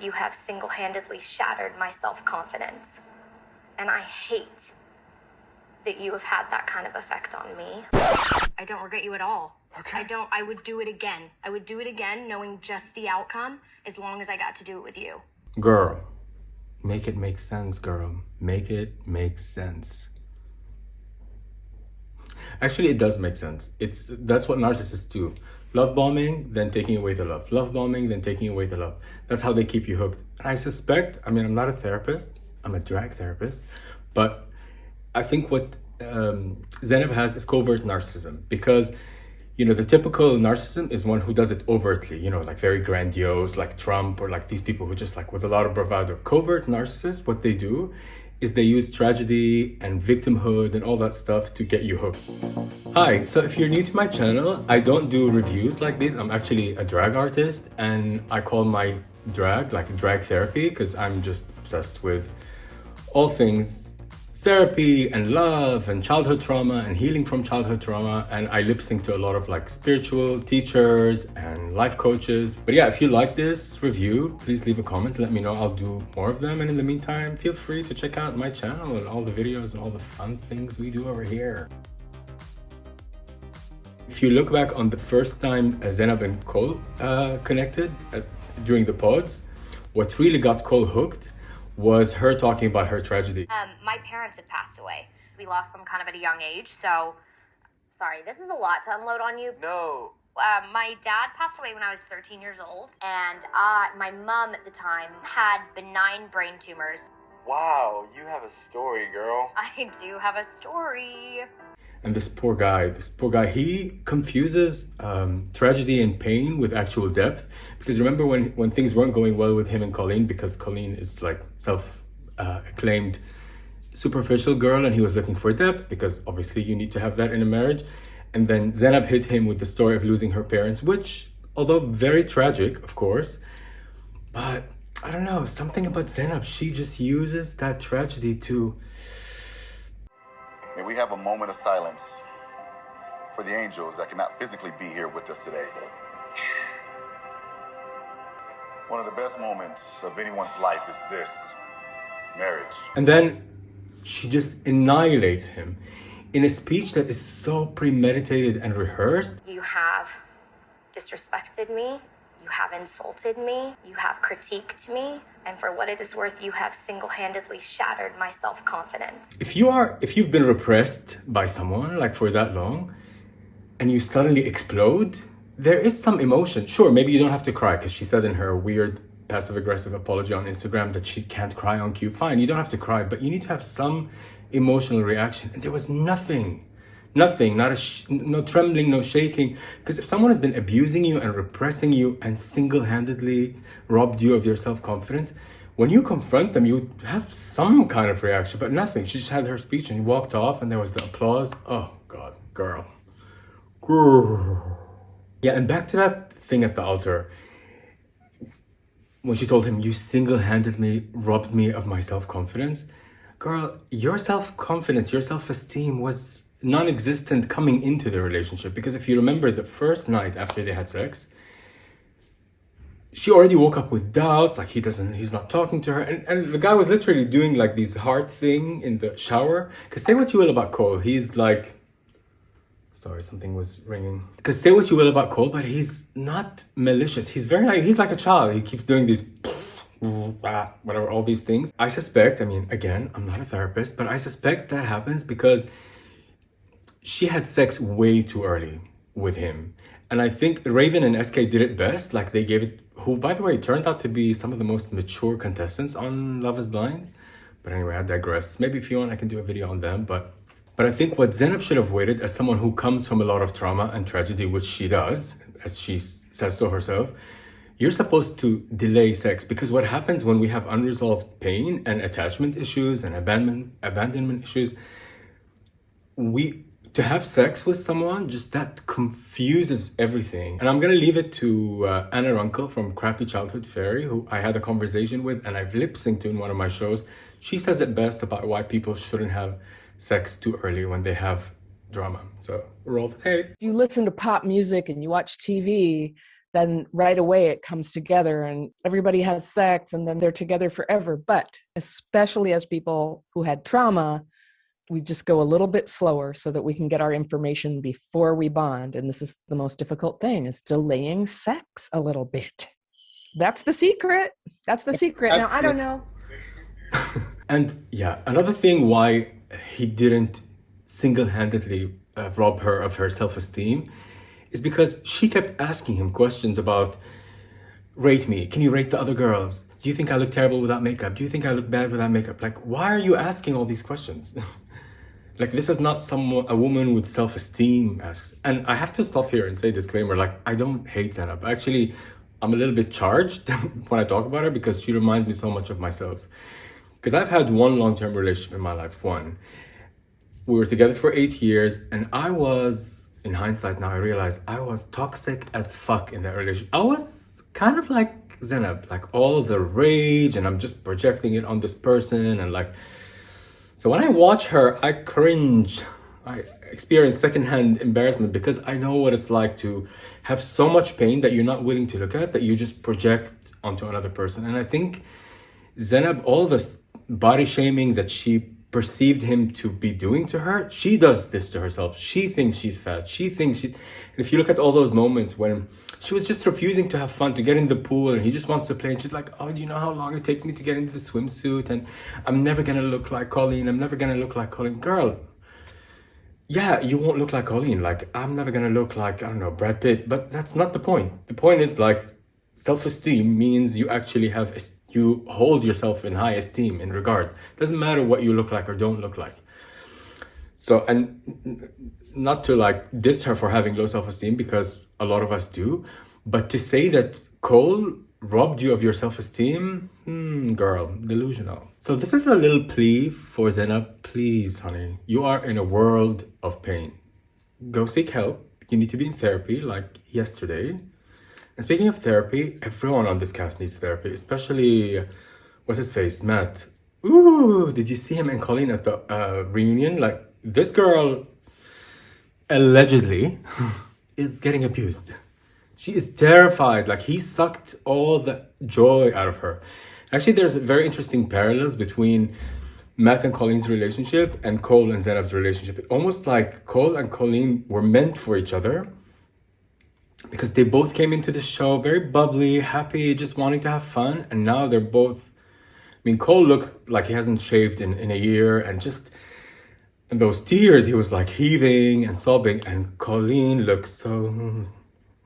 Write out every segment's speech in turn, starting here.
You have single-handedly shattered my self-confidence. And I hate that you have had that kind of effect on me. I don't regret you at all. Okay. I would do it again. I would do it again knowing just the outcome as long as I got to do it with you. Girl, make it make sense, girl. Make it make sense. Actually, it does make sense. That's what narcissists do. Love bombing, then taking away the love. Love bombing, then taking away the love. That's how they keep you hooked. And I suspect, I'm not a therapist, I'm a drag therapist, but I think what Zanab has is covert narcissism, because the typical narcissism is one who does it overtly, like very grandiose, like Trump, or like these people who just like with a lot of bravado. Covert narcissists, what they do is they use tragedy and victimhood and all that stuff to get you hooked. Hi, so if you're new to my channel, I don't do reviews like this. I'm actually a drag artist, and I call my drag like drag therapy because I'm just obsessed with all things therapy and love and childhood trauma and healing from childhood trauma, and I lip sync to a lot of like spiritual teachers and life coaches. But yeah, if you like this review, please leave a comment, let me know. I'll do more of them, and in the meantime, feel free to check out my channel and all the videos and all the fun things we do over here. If you look back on the first time Zanab and Cole connected during the pods, what really got Cole hooked was her talking about her tragedy. My parents had passed away. We lost them kind of at a young age, so... Sorry, this is a lot to unload on you. No. My dad passed away when I was 13 years old, and my mom at the time had benign brain tumors. Wow, you have a story, girl. I do have a story. And this poor guy, he confuses tragedy and pain with actual depth. Because remember when things weren't going well with him and Colleen, because Colleen is like self-acclaimed superficial girl, and he was looking for depth because obviously you need to have that in a marriage. And then Zanab hit him with the story of losing her parents, which, although very tragic, of course, but I don't know, something about Zanab, she just uses that tragedy to... May we have a moment of silence for the angels that cannot physically be here with us today. One of the best moments of anyone's life is this, marriage. And then she just annihilates him in a speech that is so premeditated and rehearsed. You have disrespected me. You have insulted me. You have critiqued me. And for what it is worth, you have single-handedly shattered my self-confidence. If you've been repressed by someone like for that long, and you suddenly explode, there is some emotion. Sure, maybe you don't have to cry, because she said in her weird passive-aggressive apology on Instagram that she can't cry on cue. Fine, you don't have to cry, but you need to have some emotional reaction. And there was nothing, no trembling, no shaking. Because if someone has been abusing you and repressing you and single-handedly robbed you of your self-confidence, when you confront them, you have some kind of reaction, but nothing. She just had her speech and walked off, and there was the applause. Oh God, girl. Yeah, and back to that thing at the altar. When she told him, you single-handedly robbed me of my self-confidence. Girl, your self-confidence, your self-esteem was non-existent coming into the relationship, because if you remember the first night after they had sex, she already woke up with doubts, like he's not talking to her, and the guy was literally doing like these heart thing in the shower. Because say what you will about Cole, he's like, sorry, something was ringing. Because say what you will about Cole, but he's not malicious. He's like a child. He keeps doing these whatever, all these things. I suspect, again, I'm not a therapist, but I suspect that happens because she had sex way too early with him. And I think Raven and SK did it best. Like they gave it, who by the way turned out to be some of the most mature contestants on Love is Blind. But anyway, I digress. Maybe if you want, I can do a video on them. But I think what Zanab should have waited, as someone who comes from a lot of trauma and tragedy, which she does, as she says so herself, you're supposed to delay sex, because what happens when we have unresolved pain and attachment issues and abandonment issues, to have sex with someone, just that confuses everything. And I'm gonna leave it to Anna Runkle from Crappy Childhood Fairy, who I had a conversation with and I've lip synced to in one of my shows. She says it best about why people shouldn't have sex too early when they have drama. So roll the tape. If you listen to pop music and you watch TV, then right away it comes together and everybody has sex and then they're together forever. But especially as people who had trauma, we just go a little bit slower so that we can get our information before we bond. And this is the most difficult thing, is delaying sex a little bit. That's the secret. That's the secret. Now, I don't know. And yeah, another thing why he didn't single-handedly rob her of her self-esteem is because she kept asking him questions about, rate me, can you rate the other girls? Do you think I look terrible without makeup? Do you think I look bad without makeup? Like, why are you asking all these questions? Like, this is not a woman with self-esteem asks. And I have to stop here and say disclaimer, like, I don't hate Zanab. Actually, I'm a little bit charged when I talk about her because she reminds me so much of myself. Because I've had one long-term relationship in my life, one. We were together for 8 years, and I was, in hindsight now I realize, I was toxic as fuck in that relationship. I was kind of like Zanab, like all the rage, and I'm just projecting it on this person, and like, so when I watch her, I cringe. I experience secondhand embarrassment because I know what it's like to have so much pain that you're not willing to look at, that you just project onto another person. And I think Zanab, all this body shaming that she perceived him to be doing to her, she does this to herself. She thinks she's fat. She thinks she... And if you look at all those moments when she was just refusing to have fun, to get in the pool, and he just wants to play, and she's like, oh, do you know how long it takes me to get into the swimsuit? And I'm never gonna look like Colleen. I'm never gonna look like Colleen. Girl, yeah, you won't look like Colleen. Like, I'm never gonna look like, I don't know, Brad Pitt. But that's not the point. The point is, like, self-esteem means you actually have, you hold yourself in high esteem, in regard. Doesn't matter what you look like or don't look like. So, and not to like diss her for having low self-esteem, because a lot of us do, but to say that Cole robbed you of your self-esteem, girl, delusional. So this is a little plea for Zanab. Please, honey, you are in a world of pain. Go seek help. You need to be in therapy, like yesterday. And speaking of therapy, everyone on this cast needs therapy, especially, what's his face, Matt. Ooh, did you see him and Colleen at the reunion? Like, this girl, allegedly, is getting abused. She is terrified. Like, he sucked all the joy out of her. Actually, there's very interesting parallels between Matt and Colleen's relationship and Cole and Zanab's relationship. It's almost like Cole and Colleen were meant for each other, because they both came into the show very bubbly, happy, just wanting to have fun. And now they're both, I mean, Cole looked like he hasn't shaved in a year, and just, and those tears, he was like heaving and sobbing. And Colleen looked so,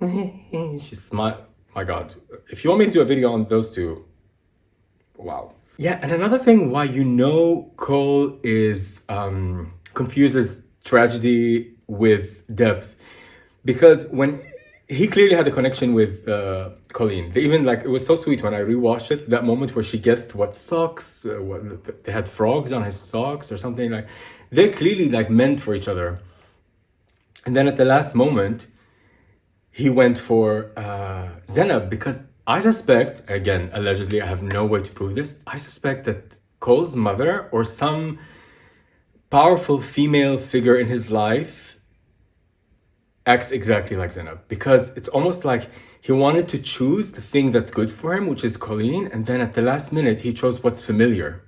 she smiled. My God, if you want me to do a video on those two, wow. Yeah, and another thing why you know Cole is, confuses tragedy with depth, because when, he clearly had a connection with Colleen. They even, like, it was so sweet when I rewatched it, that moment where she guessed what socks, they had frogs on his socks or something. Like, they're clearly like meant for each other. And then at the last moment, he went for Zanab, because I suspect, again, allegedly, I have no way to prove this, I suspect that Cole's mother or some powerful female figure in his life acts exactly like Zanab, because it's almost like he wanted to choose the thing that's good for him, which is Colleen, and then at the last minute he chose what's familiar.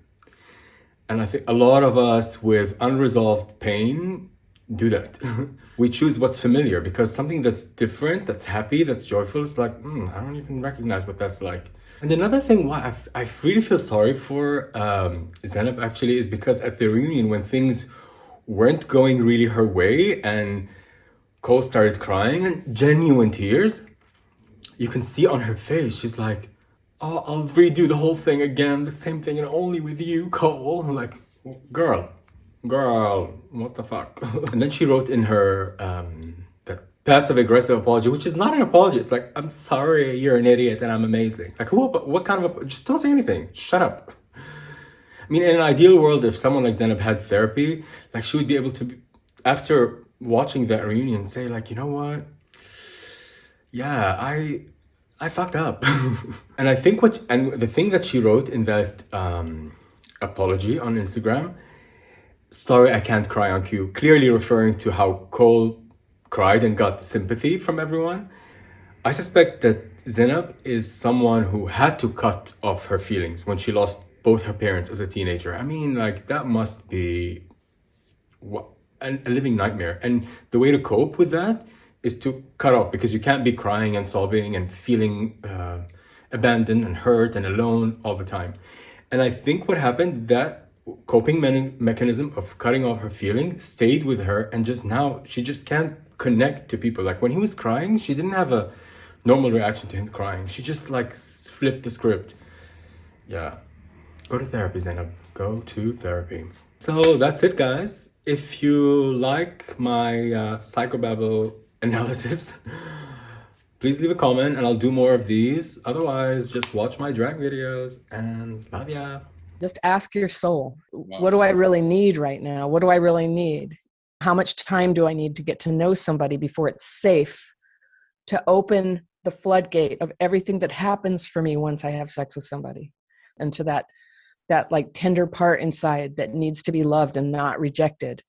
And I think a lot of us with unresolved pain do that. We choose what's familiar, because something that's different, that's happy, that's joyful, it's like, I don't even recognize what that's like. And another thing why I really feel sorry for Zanab actually is because at the reunion, when things weren't going really her way and Cole started crying, and genuine tears, you can see on her face, she's like, oh, I'll redo the whole thing again, the same thing, and only with you, Cole. I'm like, girl, what the fuck? And then she wrote in her that passive-aggressive apology, which is not an apology. It's like, I'm sorry, you're an idiot, and I'm amazing. Like, what kind of, just don't say anything. Shut up. I mean, in an ideal world, if someone like Zanab had therapy, like, she would be able to, after watching that reunion, say like, you know what, yeah, I fucked up. And I think the thing that she wrote in that apology on Instagram, sorry I can't cry on cue, clearly referring to how Cole cried and got sympathy from everyone. I suspect that Zanab is someone who had to cut off her feelings when she lost both her parents as a teenager. I mean, like, that must be a living nightmare. And the way to cope with that is to cut off, because you can't be crying and sobbing and feeling abandoned and hurt and alone all the time. And I think what happened, that coping mechanism of cutting off her feeling stayed with her, and just now she just can't connect to people. Like when he was crying, she didn't have a normal reaction to him crying. She just like flipped the script. Yeah. Go to therapy, Zainab. Go to therapy. So that's it, guys. If you like my psychobabble analysis, please leave a comment and I'll do more of these. Otherwise, just watch my drag videos and love ya. Just ask your soul, what do I really need right now? What do I really need? How much time do I need to get to know somebody before it's safe to open the floodgate of everything that happens for me once I have sex with somebody, and to that like tender part inside that needs to be loved and not rejected.